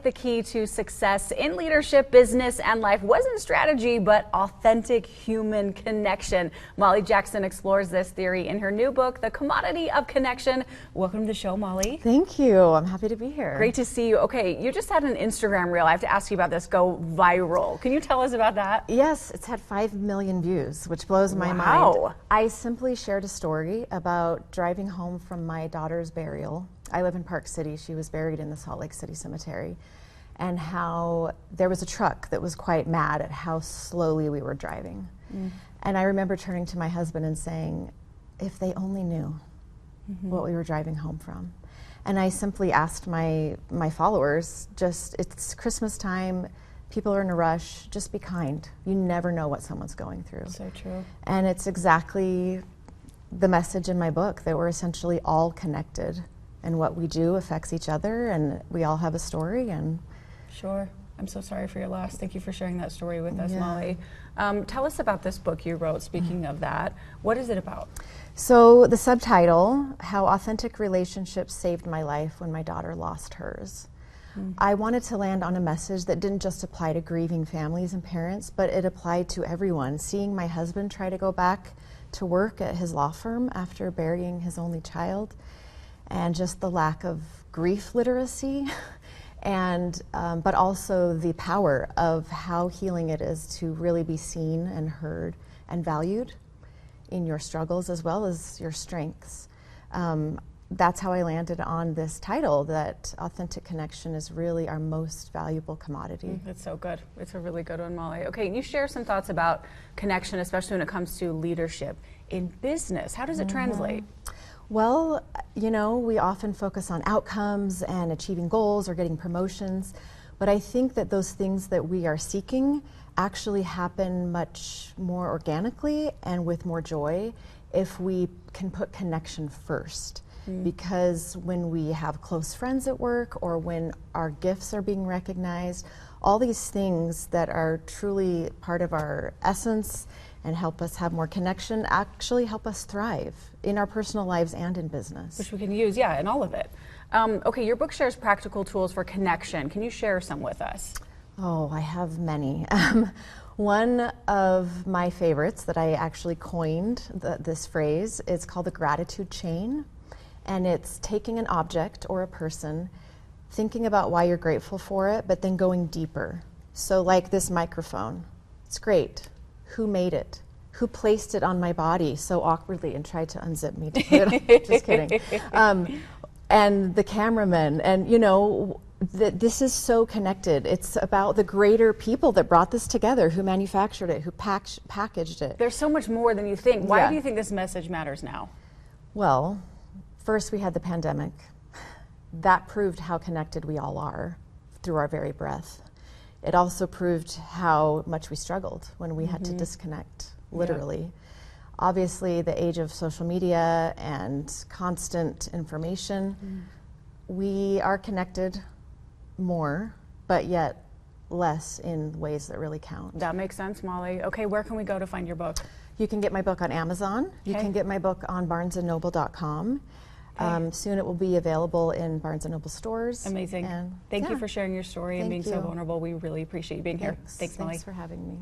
the key to success in leadership, business, and life wasn't strategy, but authentic human connection. Molly Jackson explores this theory in her new book, The Commodity of Connection. Welcome to the show, Molly. Thank you. I'm happy to be here. Great to see you. Okay, you just had an Instagram reel. I have to ask you about this. Go viral. Can you tell us about that? Yes, it's had 5 million views, which blows my mind. I simply shared a story about driving home from my daughter's burial. I live in Park City. She was buried in the Salt Lake City Cemetery. And how there was a truck that was quite mad at how slowly we were driving. And I remember turning to my husband and saying, if they only knew what we were driving home from. And I simply asked my followers, it's Christmas time, people are in a rush, just be kind. You never know what someone's going through. So true. And it's exactly the message in my book, that we're essentially all connected. And what we do affects each other, and we all have a story. And sure. I'm so sorry for your loss. Thank you for sharing that story with us, Molly. Tell us about this book you wrote, speaking of that. What is it about? So the subtitle, How Authentic Relationships Saved My Life When My Daughter Lost Hers. I wanted to land on a message that didn't just apply to grieving families and parents, but it applied to everyone. Seeing my husband try to go back to work at his law firm after burying his only child, and just the lack of grief literacy, and but also the power of how healing it is to really be seen and heard and valued in your struggles as well as your strengths. That's how I landed on this title, that authentic connection is really our most valuable commodity. That's so good. It's a really good one, Molly. Okay, can you share some thoughts about connection, especially when it comes to leadership in business? How does it translate? Well, you know, we often focus on outcomes and achieving goals or getting promotions, but I think that those things that we are seeking actually happen much more organically and with more joy if we can put connection first. Because when we have close friends at work, or when our gifts are being recognized, all these things that are truly part of our essence and help us have more connection actually help us thrive in our personal lives and in business. Which we can use, in all of it. Okay, your book shares practical tools for connection. Can you share some with us? Oh, I have many. One of my favorites that I actually coined this phrase is called the gratitude chain. And it's taking an object or a person, thinking about why you're grateful for it, but then going deeper. So like this microphone, it's great. Who made it? Who placed it on my body so awkwardly and tried to unzip me to put it on? Just kidding. And the cameraman, and you know, this is so connected. It's about the greater people that brought this together, who manufactured it, who packaged it. There's so much more than you think. Why do you think this message matters now? Well, first we had the pandemic. That proved how connected we all are through our very breath. It also proved how much we struggled when we had to disconnect, literally. Obviously, the age of social media and constant information, we are connected more, but yet less in ways that really count. That makes sense, Molly. Okay, where can we go to find your book? You can get my book on Amazon. You can get my book on barnesandnoble.com. Soon it will be available in Barnes & Noble stores. Amazing. Thank you for sharing your story and being so vulnerable. We really appreciate you being here. Thanks, Molly. Thanks for having me.